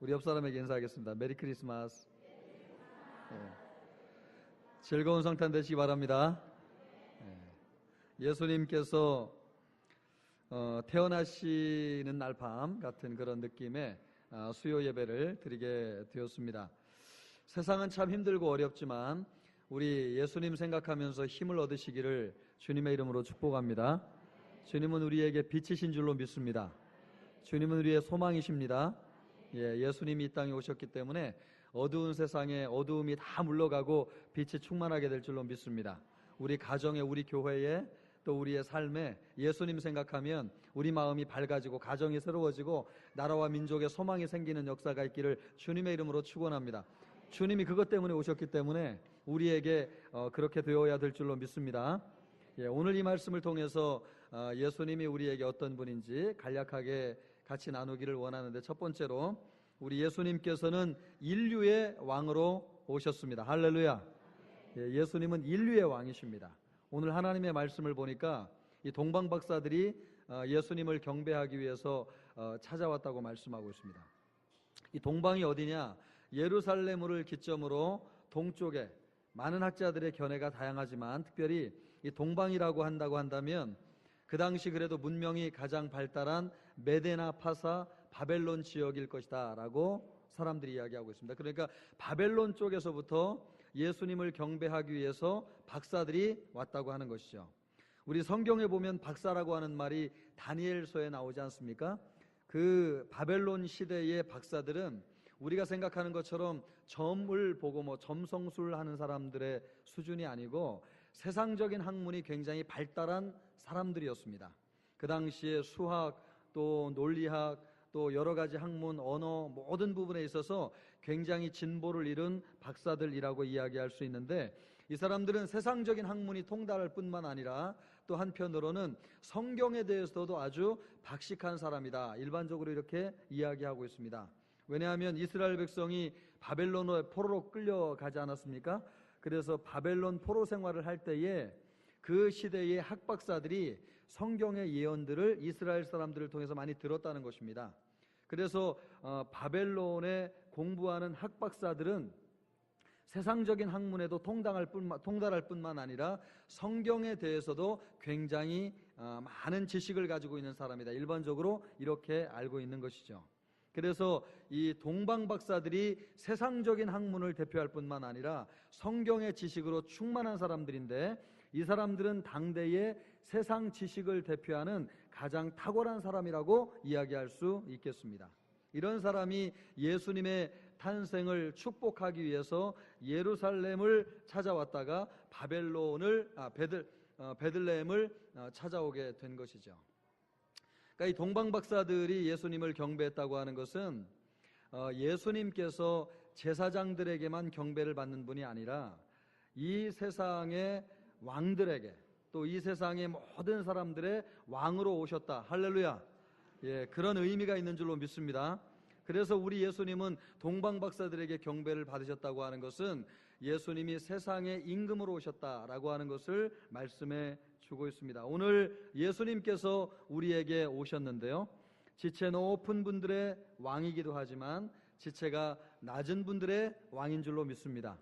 우리 옆 사람에게 인사하겠습니다. 메리 크리스마스. 네. 즐거운 성탄 되시기 바랍니다. 네. 예수님께서 태어나시는 날 밤 같은 그런 느낌의 수요 예배를 드리게 되었습니다. 세상은 참 힘들고 어렵지만 우리 예수님 생각하면서 힘을 얻으시기를 주님의 이름으로 축복합니다. 주님은 우리에게 빛이신 줄로 믿습니다. 주님은 우리의 소망이십니다. 예수님이 이 땅에 오셨기 때문에 어두운 세상에 어두움이 다 물러가고 빛이 충만하게 될 줄로 믿습니다. 우리 가정에, 우리 교회에, 또 우리의 삶에 예수님 생각하면 우리 마음이 밝아지고 가정이 새로워지고 나라와 민족의 소망이 생기는 역사가 있기를 주님의 이름으로 축원합니다. 주님이 그것 때문에 오셨기 때문에 우리에게 그렇게 되어야 될 줄로 믿습니다. 오늘 이 말씀을 통해서 예수님이 우리에게 어떤 분인지 간략하게 같이 나누기를 원하는데, 첫 번째로 우리 예수님께서는 인류의 왕으로 오셨습니다. 할렐루야. 예수님은 인류의 왕이십니다. 오늘 하나님의 말씀을 보니까 이 동방 박사들이 예수님을 경배하기 위해서 찾아왔다고 말씀하고 있습니다. 이 동방이 어디냐? 예루살렘을 기점으로 동쪽에 많은 학자들의 견해가 다양하지만 특별히 이 동방이라고 한다면 그 당시 그래도 문명이 가장 발달한 메데나 파사 바벨론 지역일 것이다 라고 사람들이 이야기하고 있습니다. 그러니까 바벨론 쪽에서부터 예수님을 경배하기 위해서 박사들이 왔다고 하는 것이죠. 우리 성경에 보면 박사라고 하는 말이 다니엘서에 나오지 않습니까? 그 바벨론 시대의 박사들은 우리가 생각하는 것처럼 점을 보고 점성술 하는 사람들의 수준이 아니고 세상적인 학문이 굉장히 발달한 사람들이었습니다. 그 당시에 수학, 또 논리학, 또 여러 가지 학문, 언어 모든 부분에 있어서 굉장히 진보를 이룬 박사들이라고 이야기할 수 있는데, 이 사람들은 세상적인 학문이 통달할 뿐만 아니라 또 한편으로는 성경에 대해서도 아주 박식한 사람이다, 일반적으로 이렇게 이야기하고 있습니다. 왜냐하면 이스라엘 백성이 바벨론의 포로로 끌려가지 않았습니까? 그래서 바벨론 포로 생활을 할 때에 그 시대의 학박사들이 성경의 예언들을 이스라엘 사람들을 통해서 많이 들었다는 것입니다. 그래서 바벨론에 공부하는 학박사들은 세상적인 학문에도 통달할 뿐만 아니라 성경에 대해서도 굉장히 많은 지식을 가지고 있는 사람이다, 일반적으로 이렇게 알고 있는 것이죠. 그래서 이 동방 박사들이 세상적인 학문을 대표할 뿐만 아니라 성경의 지식으로 충만한 사람들인데, 이 사람들은 당대의 세상 지식을 대표하는 가장 탁월한 사람이라고 이야기할 수 있겠습니다. 이런 사람이 예수님의 탄생을 축복하기 위해서 예루살렘을 찾아왔다가 베들레헴을 찾아오게 된 것이죠. 그러니까 이 동방 박사들이 예수님을 경배했다고 하는 것은 예수님께서 제사장들에게만 경배를 받는 분이 아니라 이 세상의 왕들에게, 또 이 세상의 모든 사람들의 왕으로 오셨다. 할렐루야. 그런 의미가 있는 줄로 믿습니다. 그래서 우리 예수님은 동방 박사들에게 경배를 받으셨다고 하는 것은 예수님이 세상의 임금으로 오셨다라고 하는 것을 말씀해 주고 있습니다. 오늘 예수님께서 우리에게 오셨는데요, 지체 높은 분들의 왕이기도 하지만 지체가 낮은 분들의 왕인 줄로 믿습니다.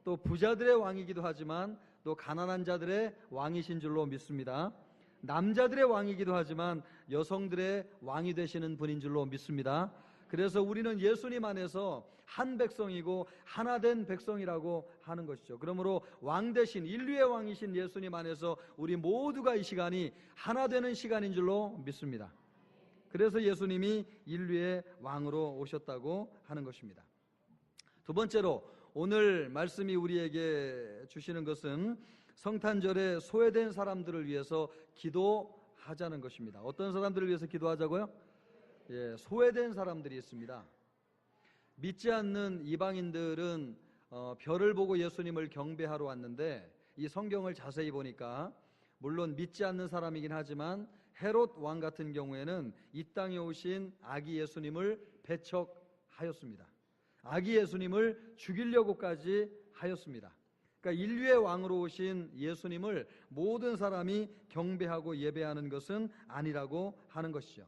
또 부자들의 왕이기도 하지만 또 가난한 자들의 왕이신 줄로 믿습니다. 남자들의 왕이기도 하지만 여성들의 왕이 되시는 분인 줄로 믿습니다. 그래서 우리는 예수님 안에서 한 백성이고 하나 된 백성이라고 하는 것이죠. 그러므로 왕 대신, 인류의 왕이신 예수님 안에서 우리 모두가 이 시간이 하나 되는 시간인 줄로 믿습니다. 그래서 예수님이 인류의 왕으로 오셨다고 하는 것입니다. 두 번째로 오늘 말씀이 우리에게 주시는 것은 성탄절에 소외된 사람들을 위해서 기도하자는 것입니다. 어떤 사람들을 위해서 기도하자고요? 소외된 사람들이 있습니다. 믿지 않는 이방인들은 별을 보고 예수님을 경배하러 왔는데, 이 성경을 자세히 보니까 물론 믿지 않는 사람이긴 하지만 헤롯 왕 같은 경우에는 이 땅에 오신 아기 예수님을 배척하였습니다. 아기 예수님을 죽이려고까지 하였습니다. 그러니까 인류의 왕으로 오신 예수님을 모든 사람이 경배하고 예배하는 것은 아니라고 하는 것이죠.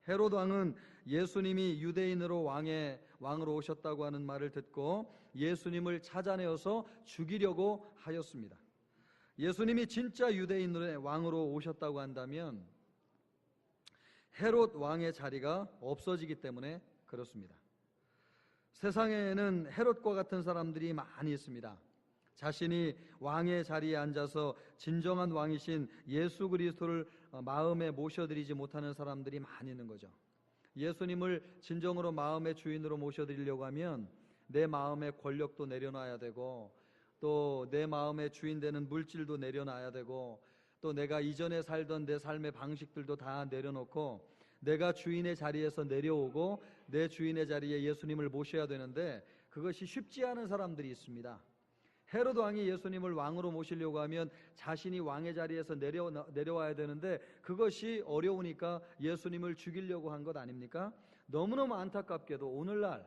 헤롯 왕은 예수님이 유대인으로 왕으로 오셨다고 하는 말을 듣고 예수님을 찾아내어서 죽이려고 하였습니다. 예수님이 진짜 유대인의 왕으로 오셨다고 한다면 헤롯 왕의 자리가 없어지기 때문에 그렇습니다. 세상에는 헤롯과 같은 사람들이 많이 있습니다. 자신이 왕의 자리에 앉아서 진정한 왕이신 예수 그리스도를 마음에 모셔드리지 못하는 사람들이 많이 있는 거죠. 예수님을 진정으로 마음의 주인으로 모셔드리려고 하면 내 마음의 권력도 내려놔야 되고, 또 내 마음의 주인 되는 물질도 내려놔야 되고, 또 내가 이전에 살던 내 삶의 방식들도 다 내려놓고 내가 주인의 자리에서 내려오고 내 주인의 자리에 예수님을 모셔야 되는데, 그것이 쉽지 않은 사람들이 있습니다. 헤롯 왕이 예수님을 왕으로 모시려고 하면 자신이 왕의 자리에서 내려와야 되는데 그것이 어려우니까 예수님을 죽이려고 한 것 아닙니까? 너무너무 안타깝게도 오늘날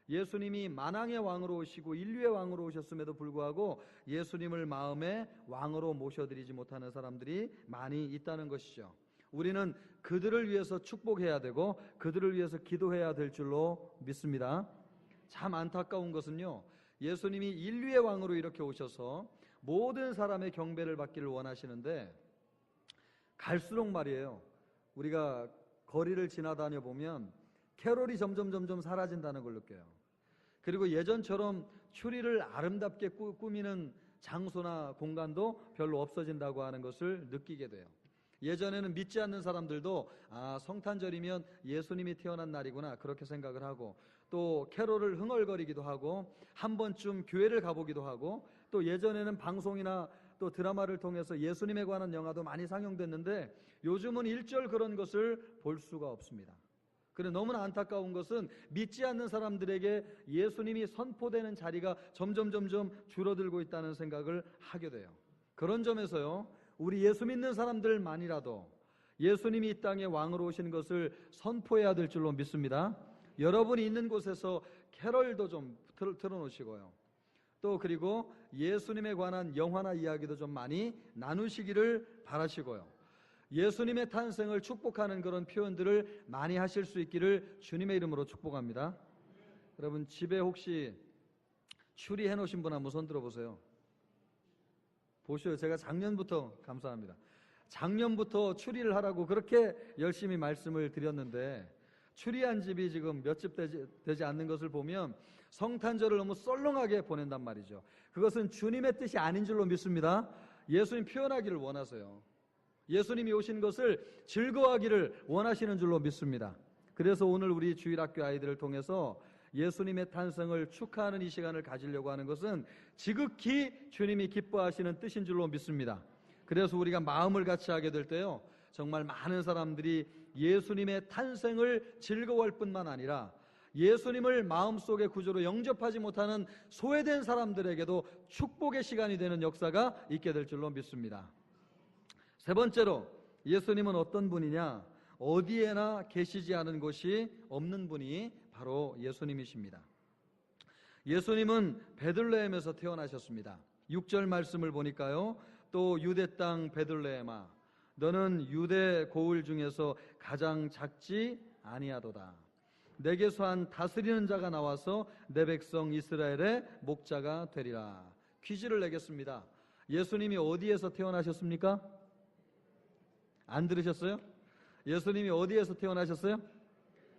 예수님이 만왕의 왕으로 오시고 인류의 왕으로 오셨음에도 불구하고 예수님을 마음의 왕으로 모셔드리지 못하는 사람들이 많이 있다는 것이죠. 우리는 그들을 위해서 축복해야 되고 그들을 위해서 기도해야 될 줄로 믿습니다. 참 안타까운 것은요, 예수님이 인류의 왕으로 이렇게 오셔서 모든 사람의 경배를 받기를 원하시는데 갈수록 말이에요, 우리가 거리를 지나다녀 보면 캐롤이 점점 사라진다는 걸 느껴요. 그리고 예전처럼 추리를 아름답게 꾸미는 장소나 공간도 별로 없어진다고 하는 것을 느끼게 돼요. 예전에는 믿지 않는 사람들도 성탄절이면 예수님이 태어난 날이구나 그렇게 생각을 하고, 또 캐롤을 흥얼거리기도 하고 한 번쯤 교회를 가보기도 하고, 또 예전에는 방송이나 또 드라마를 통해서 예수님에 관한 영화도 많이 상영됐는데 요즘은 일절 그런 것을 볼 수가 없습니다. 그런데 너무나 안타까운 것은 믿지 않는 사람들에게 예수님이 선포되는 자리가 점점 줄어들고 있다는 생각을 하게 돼요. 그런 점에서요, 우리 예수 믿는 사람들만이라도 예수님이 이 땅에 왕으로 오신 것을 선포해야 될 줄로 믿습니다. 여러분이 있는 곳에서 캐럴도 좀 틀어놓으시고요, 또 그리고 예수님에 관한 영화나 이야기도 좀 많이 나누시기를 바라시고요, 예수님의 탄생을 축복하는 그런 표현들을 많이 하실 수 있기를 주님의 이름으로 축복합니다. 여러분 집에 혹시 추리해 놓으신 분 한번 손 들어보세요. 보셔요. 제가 작년부터, 감사합니다, 작년부터 추리를 하라고 그렇게 열심히 말씀을 드렸는데 추리한 집이 지금 몇 집 되지 않는 것을 보면 성탄절을 너무 썰렁하게 보낸단 말이죠. 그것은 주님의 뜻이 아닌 줄로 믿습니다. 예수님 표현하기를 원하세요. 예수님이 오신 것을 즐거워하기를 원하시는 줄로 믿습니다. 그래서 오늘 우리 주일학교 아이들을 통해서 예수님의 탄생을 축하하는 이 시간을 가지려고 하는 것은 지극히 주님이 기뻐하시는 뜻인 줄로 믿습니다. 그래서 우리가 마음을 같이 하게 될 때요, 정말 많은 사람들이 예수님의 탄생을 즐거워할 뿐만 아니라 예수님을 마음속의 구조로 영접하지 못하는 소외된 사람들에게도 축복의 시간이 되는 역사가 있게 될 줄로 믿습니다. 세 번째로, 예수님은 어떤 분이냐? 어디에나 계시지 않은 곳이 없는 분이 바로 예수님이십니다. 예수님은 베들레헴에서 태어나셨습니다. 6절 말씀을 보니까요, 또 유대 땅 베들레헴아 너는 유대 고을 중에서 가장 작지 아니하도다. 내게서 한 다스리는 자가 나와서 내 백성 이스라엘의 목자가 되리라. 퀴즈를 내겠습니다. 예수님이 어디에서 태어나셨습니까? 안 들으셨어요? 예수님이 어디에서 태어나셨어요?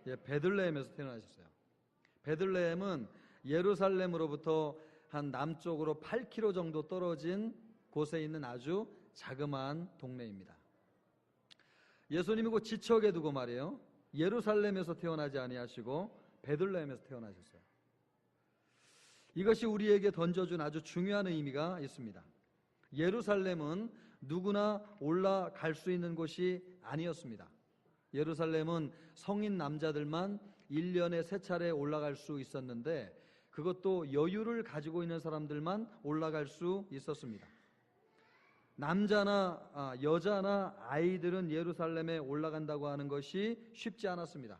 예, 베들레헴에서 태어나셨어요. 베들레헴은 예루살렘으로부터 한 남쪽으로 8km 정도 떨어진 곳에 있는 아주 자그마한 동네입니다. 예수님이 그 지척에 두고 말이에요, 예루살렘에서 태어나지 아니하시고 베들레헴에서 태어나셨어요. 이것이 우리에게 던져준 아주 중요한 의미가 있습니다. 예루살렘은 누구나 올라갈 수 있는 곳이 아니었습니다. 예루살렘은 성인 남자들만 1년에 3차례 올라갈 수 있었는데 그것도 여유를 가지고 있는 사람들만 올라갈 수 있었습니다. 남자나 여자나 아이들은 예루살렘에 올라간다고 하는 것이 쉽지 않았습니다.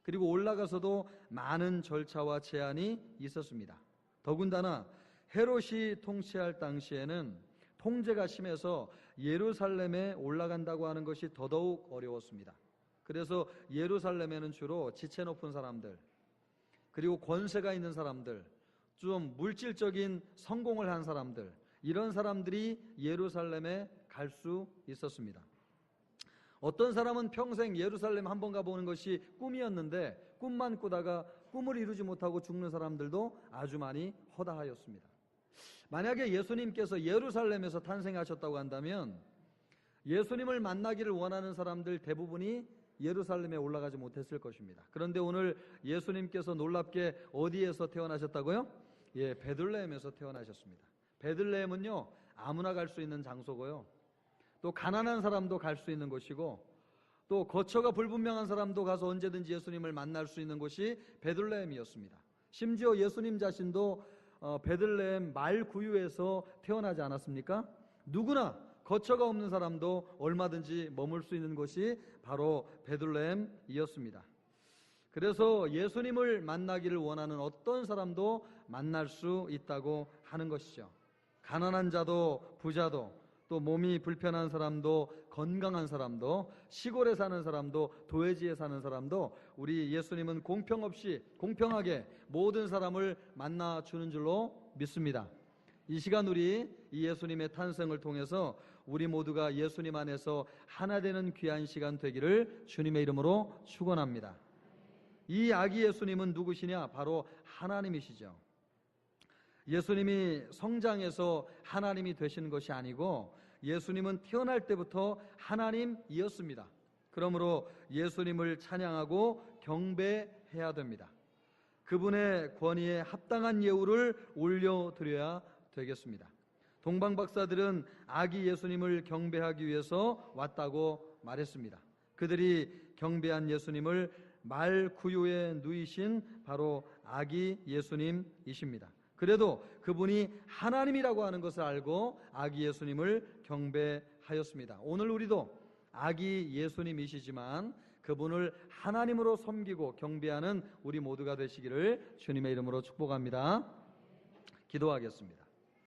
그리고 올라가서도 많은 절차와 제한이 있었습니다. 더군다나 헤롯이 통치할 당시에는 통제가 심해서 예루살렘에 올라간다고 하는 것이 더더욱 어려웠습니다. 그래서 예루살렘에는 주로 지체 높은 사람들, 그리고 권세가 있는 사람들, 좀 물질적인 성공을 한 사람들, 이런 사람들이 예루살렘에 갈 수 있었습니다. 어떤 사람은 평생 예루살렘 한번 가보는 것이 꿈이었는데 꿈만 꾸다가 꿈을 이루지 못하고 죽는 사람들도 아주 많이 허다하였습니다. 만약에 예수님께서 예루살렘에서 탄생하셨다고 한다면 예수님을 만나기를 원하는 사람들 대부분이 예루살렘에 올라가지 못했을 것입니다. 그런데 오늘 예수님께서 놀랍게 어디에서 태어나셨다고요? 예, 베들레헴에서 태어나셨습니다. 베들레헴은요, 아무나 갈 수 있는 장소고요, 또 가난한 사람도 갈 수 있는 곳이고, 또 거처가 불분명한 사람도 가서 언제든지 예수님을 만날 수 있는 곳이 베들레헴이었습니다. 심지어 예수님 자신도 베들레헴 말구유에서 태어나지 않았습니까? 누구나 거처가 없는 사람도 얼마든지 머물 수 있는 곳이 바로 베들레헴이었습니다. 그래서 예수님을 만나기를 원하는 어떤 사람도 만날 수 있다고 하는 것이죠. 가난한 자도 부자도, 또 몸이 불편한 사람도 건강한 사람도, 시골에 사는 사람도 도회지에 사는 사람도 우리 예수님은 공평 없이 공평하게 모든 사람을 만나주는 줄로 믿습니다. 이 시간 우리 이 예수님의 탄생을 통해서 우리 모두가 예수님 안에서 하나 되는 귀한 시간 되기를 주님의 이름으로 축원합니다. 이 아기 예수님은 누구시냐? 바로 하나님이시죠. 예수님이 성장해서 하나님이 되시는 것이 아니고 예수님은 태어날 때부터 하나님이었습니다. 그러므로 예수님을 찬양하고 경배해야 됩니다. 그분의 권위에 합당한 예우를 올려드려야 되겠습니다. 동방박사들은 아기 예수님을 경배하기 위해서 왔다고 말했습니다. 그들이 경배한 예수님을 말구유에 누이신 바로 아기 예수님이십니다. 그래도 그분이 하나님이라고 하는 것을 알고 아기 예수님을 경배하였습니다. 오늘 우리도 아기 예수님이시지만 그분을 하나님으로 섬기고 경배하는 우리 모두가 되시기를 주님의 이름으로 축복합니다. 기도하겠습니다.